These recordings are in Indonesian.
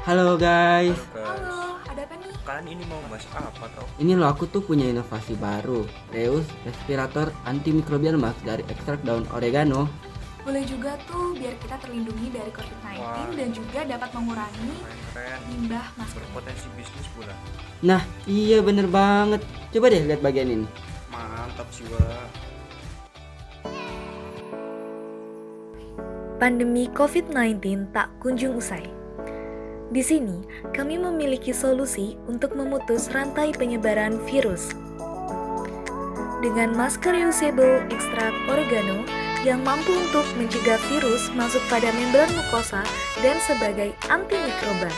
Halo guys, Halo guys, Halo, ada apa nih? kalian ini mau bahas apa toh? ini loh aku tuh punya inovasi baru, Reus Respirator Antimikrobial Mask dari ekstrak daun oregano. Boleh juga tuh biar kita terlindungi dari COVID-19 Wah. dan juga dapat mengurangi Keren, limbah masker. berpotensi bisnis pula. Nah, iya bener banget. Coba deh lihat bagian ini. Mantap sih Wak. Pandemi COVID-19 tak kunjung usai. Di sini, kami memiliki solusi untuk memutus rantai penyebaran virus. Dengan masker reusable ekstrak oregano yang mampu untuk mencegah virus masuk pada membran mukosa dan sebagai antimikroba.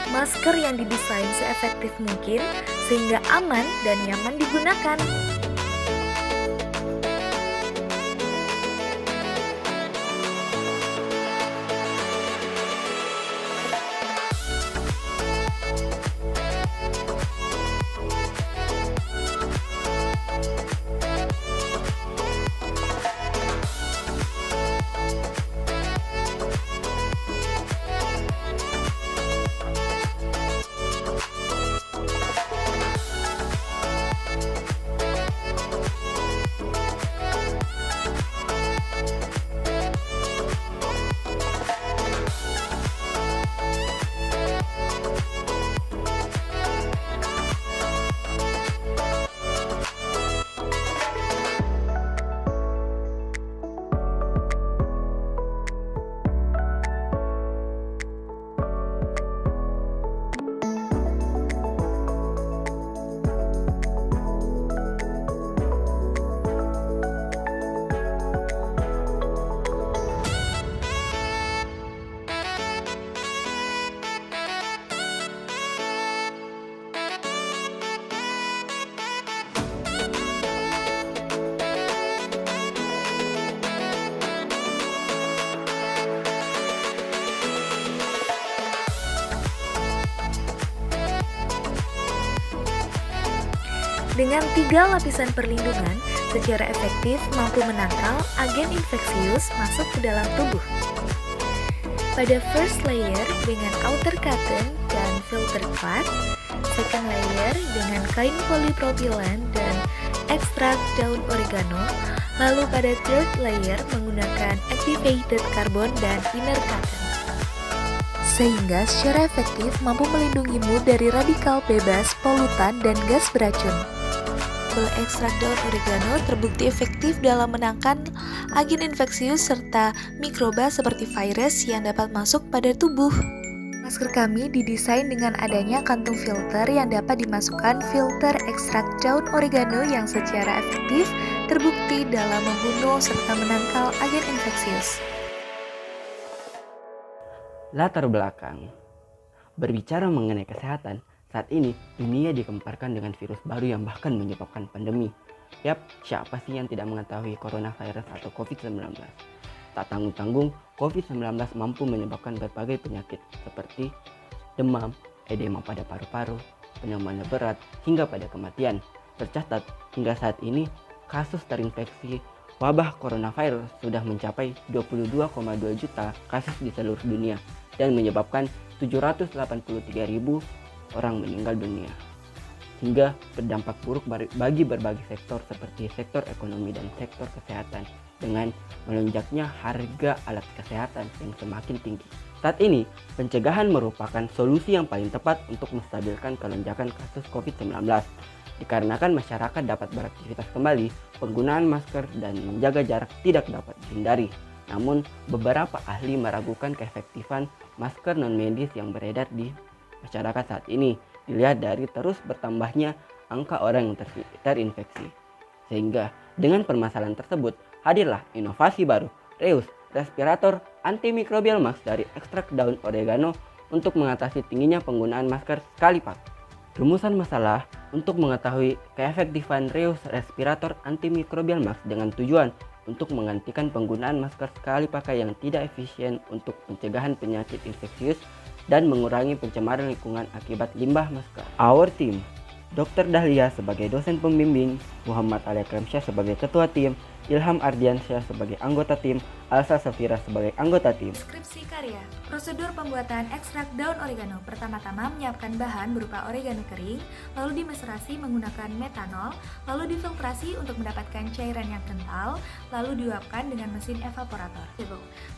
Masker yang didesain seefektif mungkin sehingga aman dan nyaman digunakan. Dengan 3 lapisan perlindungan, secara efektif mampu menangkal agen infeksius masuk ke dalam tubuh. Pada first layer dengan outer cotton dan filter cloth, second layer dengan kain polipropilen dan ekstrak daun oregano, lalu pada third layer menggunakan activated carbon dan inner cotton. Sehingga secara efektif mampu melindungimu dari radikal bebas, polutan, dan gas beracun. Ekstrak daun oregano terbukti efektif dalam menangkal agen infeksius serta mikroba seperti virus yang dapat masuk pada tubuh. Masker kami didesain dengan adanya kantung filter yang dapat dimasukkan filter ekstrak daun oregano yang secara efektif terbukti dalam membunuh serta menangkal agen infeksius. Latar belakang. Berbicara mengenai kesehatan, saat ini dunia dikemparkan dengan virus baru yang bahkan menyebabkan pandemi. Yap, siapa sih yang tidak mengetahui coronavirus atau COVID-19? Tak tanggung-tanggung, COVID-19 mampu menyebabkan berbagai penyakit seperti demam, edema pada paru-paru, pneumonia berat, hingga pada kematian. Tercatat, hingga saat ini, kasus terinfeksi wabah coronavirus sudah mencapai 22,2 juta kasus di seluruh dunia dan menyebabkan 783.000 orang meninggal dunia, hingga berdampak buruk bagi berbagai sektor seperti sektor ekonomi dan sektor kesehatan dengan melonjaknya harga alat kesehatan yang semakin tinggi. Saat ini, pencegahan merupakan solusi yang paling tepat untuk menstabilkan kelonjakan kasus COVID-19. Dikarenakan masyarakat dapat beraktivitas kembali, penggunaan masker dan menjaga jarak tidak dapat dihindari. Namun, beberapa ahli meragukan keefektifan masker non-medis yang beredar di masyarakat saat ini dilihat dari terus bertambahnya angka orang yang terinfeksi. Sehingga dengan permasalahan tersebut hadirlah inovasi baru, Reus Respirator Antimikrobial Mask dari ekstrak daun oregano untuk mengatasi tingginya penggunaan masker sekali pakai. Rumusan masalah untuk mengetahui keefektifan Reus Respirator Antimikrobial Mask dengan tujuan untuk menggantikan penggunaan masker sekali pakai yang tidak efisien untuk pencegahan penyakit infeksius dan mengurangi pencemaran lingkungan akibat limbah masker. Our team, Dr. Dahlia sebagai dosen pembimbing, Muhammad Ali Akramsyah sebagai ketua tim, Ilham Ardiansyah sebagai anggota tim, Alsa Safira sebagai anggota tim. Deskripsi karya. Prosedur pembuatan ekstrak daun oregano. Pertama-tama menyiapkan bahan berupa oregano kering, lalu dimeserasi menggunakan metanol, lalu difiltrasi untuk mendapatkan cairan yang kental, lalu diuapkan dengan mesin evaporator.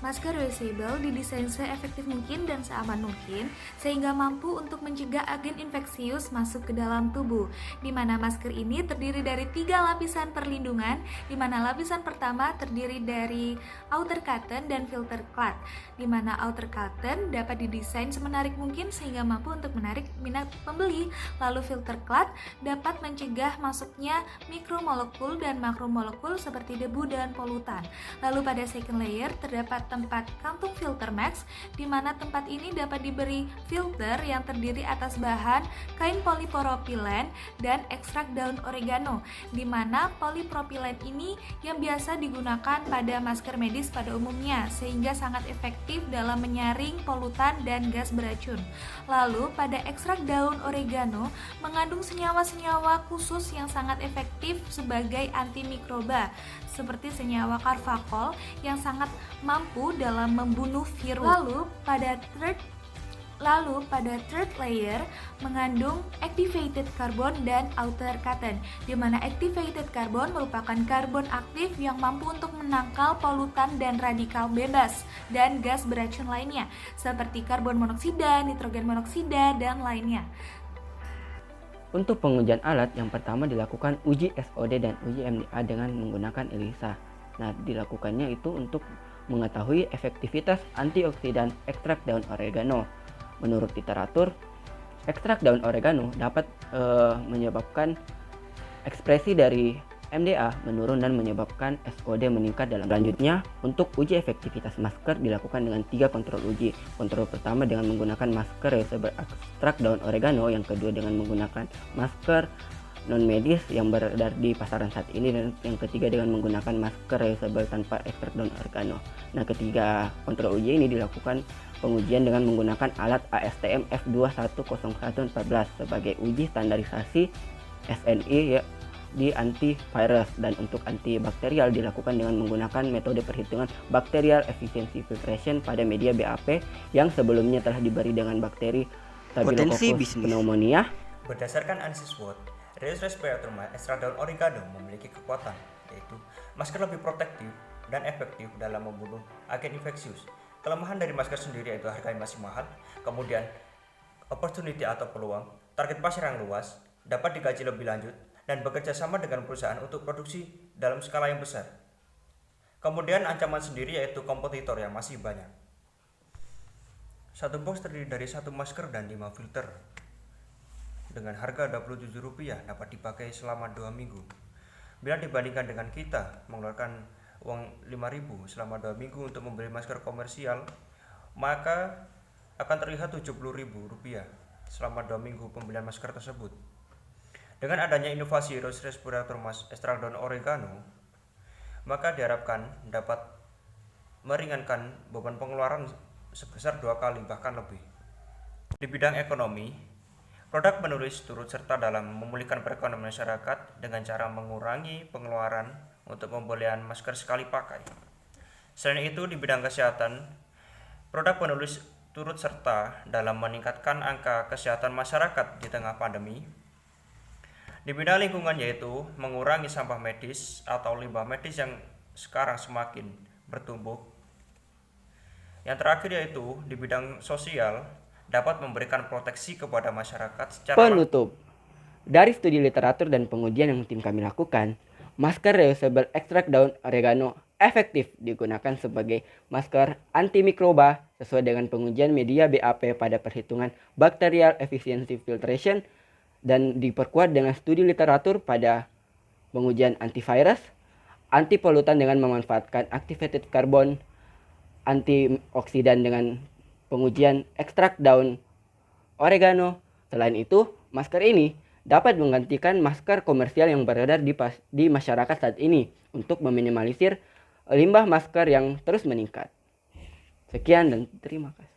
Masker reusable didesain seefektif mungkin dan seaman mungkin sehingga mampu untuk mencegah agen infeksius masuk ke dalam tubuh. Di mana masker ini terdiri dari 3 lapisan perlindungan, di mana lapisan pertama terdiri dari outer cotton dan filter cloth, di mana outer cotton dapat didesain semenarik mungkin sehingga mampu untuk menarik minat pembeli, lalu filter cloth dapat mencegah masuknya mikromolekul dan makromolekul seperti debu dan polutan. Lalu pada second layer terdapat tempat kantung filter max, di mana tempat ini dapat diberi filter yang terdiri atas bahan kain polipropilen dan ekstrak daun oregano, di mana polipropilen ini yang biasa digunakan pada masker medis pada umumnya sehingga sangat efektif dalam menyaring polutan dan gas beracun. Lalu pada ekstrak daun oregano mengandung senyawa-senyawa khusus yang sangat efektif sebagai antimikroba seperti senyawa carvacol yang sangat mampu dalam membunuh virus. Lalu pada third layer mengandung activated carbon dan outer cotton, di mana activated carbon merupakan karbon aktif yang mampu untuk menangkal polutan dan radikal bebas dan gas beracun lainnya seperti karbon monoksida, nitrogen monoksida, dan lainnya. Untuk pengujian alat, yang pertama dilakukan uji SOD dan uji MDA dengan menggunakan ELISA. Nah, dilakukannya itu untuk mengetahui efektivitas antioksidan ekstrak daun oregano. Menurut literatur, ekstrak daun oregano dapat menyebabkan ekspresi dari MDA menurun dan menyebabkan SOD meningkat dalam selanjutnya. Untuk uji efektivitas masker dilakukan dengan 3 kontrol uji. Kontrol pertama dengan menggunakan masker reusable ekstrak daun oregano, yang kedua dengan menggunakan masker non medis yang beredar di pasaran saat ini, dan yang ketiga dengan menggunakan masker reusable tanpa ekstrak daun oregano. Nah, ketiga kontrol uji ini dilakukan pengujian dengan menggunakan alat ASTM F210114 sebagai uji standarisasi SNI ya, di antivirus, dan untuk antibakterial dilakukan dengan menggunakan metode perhitungan bacterial efficiency filtration pada media BAP yang sebelumnya telah diberi dengan bakteri Staphylococcus pneumonia. Berdasarkan analisis SWOT, Reus respirator ekstrak daun oregano memiliki kekuatan, yaitu masker lebih protektif dan efektif dalam membunuh agen infeksius. Kelemahan dari masker sendiri yaitu harganya masih mahal, kemudian opportunity atau peluang, target pasar yang luas, dapat dikaji lebih lanjut, dan bekerja sama dengan perusahaan untuk produksi dalam skala yang besar. Kemudian ancaman sendiri yaitu kompetitor yang masih banyak. Satu box terdiri dari 1 masker dan 5 filter. Dengan harga Rp27 dapat dipakai selama 2 minggu. Bila dibandingkan dengan kita mengeluarkan uang 5.000 selama 2 minggu untuk membeli masker komersial, maka akan terlihat Rp70.000 selama 2 minggu pembelian masker tersebut. Dengan adanya inovasi Reus respirator ekstrak daun oregano, maka diharapkan dapat meringankan beban pengeluaran sebesar 2 kali bahkan lebih. Di bidang ekonomi, produk penulis turut serta dalam memulihkan perekonomian masyarakat dengan cara mengurangi pengeluaran untuk pembelian masker sekali pakai. Selain itu, di bidang kesehatan, produk penulis turut serta dalam meningkatkan angka kesehatan masyarakat di tengah pandemi. Di bidang lingkungan, yaitu mengurangi sampah medis atau limbah medis yang sekarang semakin bertumbuh. Yang terakhir yaitu di bidang sosial, dapat memberikan proteksi kepada masyarakat secara Penutup. Dari studi literatur dan pengujian yang tim kami lakukan, masker reusable ekstrak daun oregano efektif digunakan sebagai masker antimikroba sesuai dengan pengujian media BAP pada perhitungan bacterial efficiency filtration, dan diperkuat dengan studi literatur pada pengujian antivirus, antipolutan dengan memanfaatkan activated carbon, antioksidan dengan pengujian ekstrak daun oregano. Selain itu, masker ini dapat menggantikan masker komersial yang beredar di masyarakat saat ini untuk meminimalisir limbah masker yang terus meningkat. Sekian dan terima kasih.